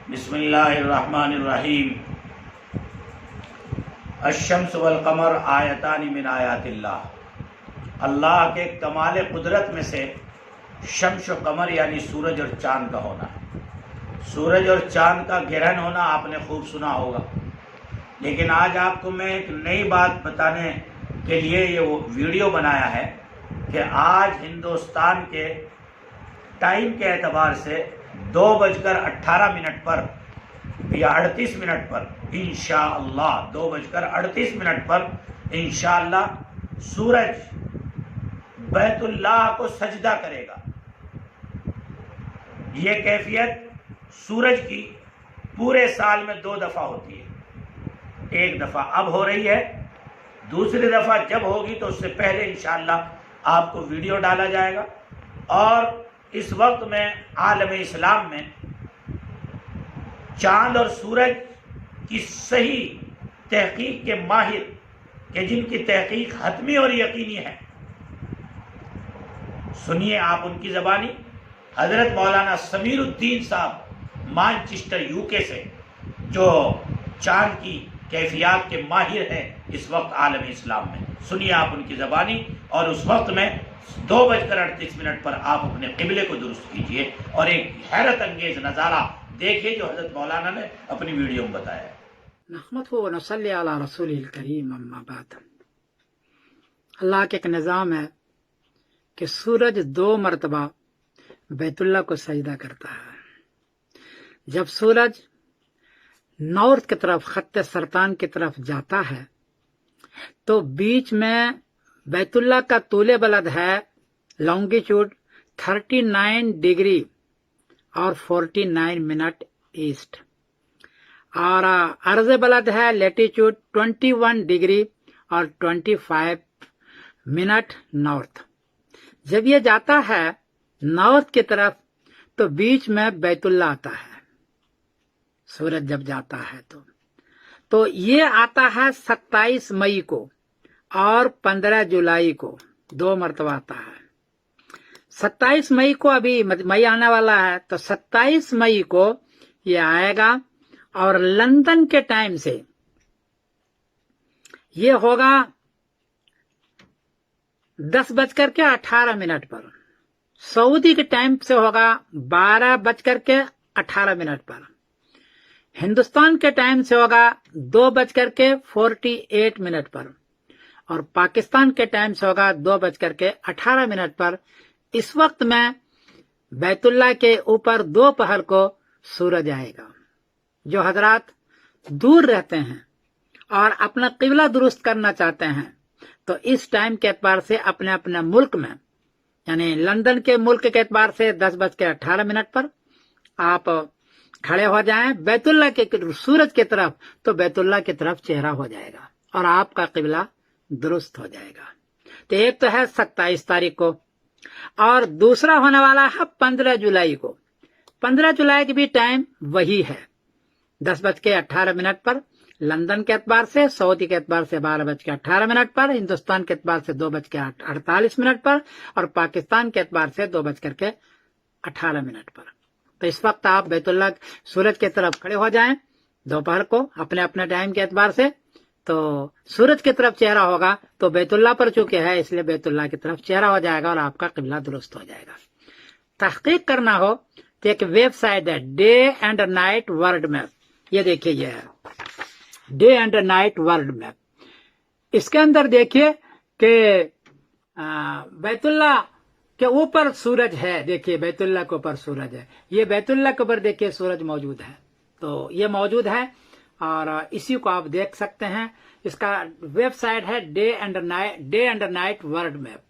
بسم اللہ الرحمن الرحیم۔ الشمس والقمر آیتان من آیات اللہ۔ اللہ کے کمال قدرت میں سے شمس و قمر یعنی سورج اور چاند کا ہونا ہے۔ سورج اور چاند کا گرہن ہونا آپ نے خوب سنا ہوگا، لیکن آج آپ کو میں ایک نئی بات بتانے کے لیے یہ ویڈیو بنایا ہے کہ آج ہندوستان کے ٹائم کے اعتبار سے 2:18 پر یا 38 پر انشاءاللہ 2:38 پر انشاءاللہ سورج بیت اللہ کو سجدہ کرے گا۔ یہ کیفیت سورج کی پورے سال میں 2 دفعہ ہوتی ہے۔ ایک دفعہ اب ہو رہی ہے، دوسری دفعہ جب ہوگی تو اس سے پہلے انشاءاللہ آپ کو ویڈیو ڈالا جائے گا۔ اور اس وقت میں عالم اسلام میں چاند اور سورج کی صحیح تحقیق کے ماہر کہ جن کی تحقیق حتمی اور یقینی ہے، سنیے آپ ان کی زبانی۔ حضرت مولانا سمیر الدین صاحب مانچسٹر UK سے، جو چاند کی کیفیات کے ماہر ہیں اس وقت عالم اسلام میں، سنیے آپ ان کی زبانی۔ اور اس وقت میں 2:38 پر آپ اپنے قبلے کو درست کیجئے اور ایک حیرت انگیز نظارہ دیکھیے جو حضرت مولانا نے اپنی ویڈیو میں بتایا ہے۔ نحمدہ و نصلی علی رسول الکریم، اما بعد۔ اللہ کے ایک نظام ہے کہ سورج 2 مرتبہ بیت اللہ کو سجدہ کرتا ہے۔ جب سورج نارتھ کی طرف خط سرطان کی طرف جاتا ہے تو بیچ میں بیت اللہ کا طول بلد ہے لانگیچیوڈ 39 ڈگری اور 49 منٹ ایسٹ، اور عرض بلد ہے لیٹیچیوڈ 21 ڈگری اور 25 منٹ نارتھ۔ جب یہ جاتا ہے نارتھ کی طرف تو بیچ میں بیت اللہ آتا ہے۔ سورج جب جاتا ہے تو یہ آتا ہے 27 مئی کو اور 15 جولائی کو، 2 مرتبہ آتا ہے۔ 27 مئی کو، ابھی مئی آنے والا ہے تو 27 مئی کو یہ آئے گا، اور لندن کے ٹائم سے یہ ہوگا 10:18 پر، سعودی کے ٹائم سے ہوگا 12:18 پر، ہندوستان کے ٹائم سے ہوگا 2:48 پر، اور پاکستان کے ٹائم سے ہوگا 2:18 پر۔ اس وقت میں بیت اللہ کے اوپر دوپہر کو سورج آئے گا۔ جو حضرات دور رہتے ہیں اور اپنا قبلہ درست کرنا چاہتے ہیں تو اس ٹائم کے اعتبار سے اپنے اپنے ملک میں، یعنی لندن کے ملک کے اعتبار سے 10:18 پر آپ کھڑے ہو جائیں بیت اللہ کے سورج کی طرف، تو بیت اللہ کی طرف چہرہ ہو جائے گا اور آپ کا قبلہ درست ہو جائے گا۔ تو ایک تو ہے 27 تاریخ کو، اور دوسرا ہونے والا ہے 15 جولائی کو۔ 15 جولائی کی بھی ٹائم وہی ہے، 10:18 پر لندن کے اعتبار سے، سعودی کے اعتبار سے 12:18 پر، ہندوستان کے اعتبار سے 2:48 پر، اور پاکستان کے اعتبار سے 2:18 پر۔ تو اس وقت آپ بیت اللہ سورج کی طرف کھڑے ہو جائیں دوپہر کو اپنے اپنے ٹائم کے اعتبار سے، تو سورج کی طرف چہرہ ہوگا تو بیت اللہ پر چونکہ ہے اس لیے بیت اللہ کی طرف چہرہ ہو جائے گا اور آپ کا قبلہ درست ہو جائے گا۔ تحقیق کرنا ہو تو ایک ویب سائٹ ہے day and night world map, یہ دیکھیے، یہ ہے day and night world map. اس کے اندر دیکھیے کہ بیت اللہ کے اوپر سورج ہے، دیکھیے بیت اللہ کے اوپر سورج ہے، یہ بیت اللہ کے اوپر دیکھیے سورج موجود ہے، تو یہ موجود ہے اور اسی کو آپ دیکھ سکتے ہیں۔ اس کا ویب سائٹ ہے day and night world map.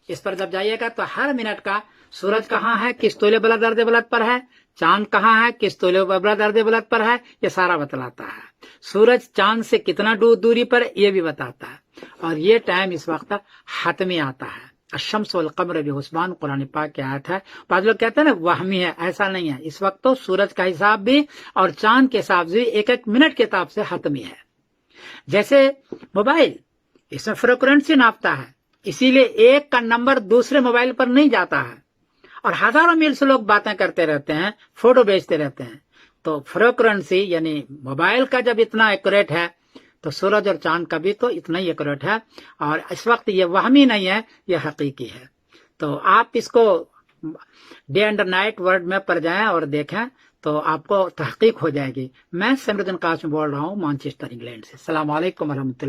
اس پر جب جائیے گا تو ہر منٹ کا سورج کہاں ہے، کس طول بلد ارض بلد پر ہے، چاند کہاں ہے، کس طول بلد ارض بلد پر ہے، یہ سارا بتلاتا ہے۔ سورج چاند سے کتنا دوری پر یہ بھی بتاتا ہے، اور یہ ٹائم اس وقت حتمی آتا ہے۔ الشمس والقمر بحسبان قرآن پاک کی آیت ہے۔ بعض لوگ کہتے ہیں نا وہمی ہے، ایسا نہیں ہے۔ اس وقت تو سورج کا حساب بھی اور چاند کے حساب سے ایک ایک منٹ کے حساب سے حتمی ہے۔ جیسے موبائل، اس میں فریکوینسی ناپتا ہے، اسی لیے ایک کا نمبر دوسرے موبائل پر نہیں جاتا ہے، اور ہزاروں میل سے لوگ باتیں کرتے رہتے ہیں، فوٹو بھیجتے رہتے ہیں۔ تو فریکوینسی یعنی موبائل کا جب اتنا ایکوریٹ ہے تو سورج اور چاند کا بھی تو اتنا ہی ایکوریٹ ہے، اور اس وقت یہ وہمی نہیں ہے، یہ حقیقی ہے۔ تو آپ اس کو ڈے اینڈ نائٹ ورڈ میں پڑھ جائیں اور دیکھیں تو آپ کو تحقیق ہو جائے گی۔ میں سمر الدین قاسم بول رہا ہوں مانچسٹر انگلینڈ سے۔ السلام علیکم ورحمۃ اللہ۔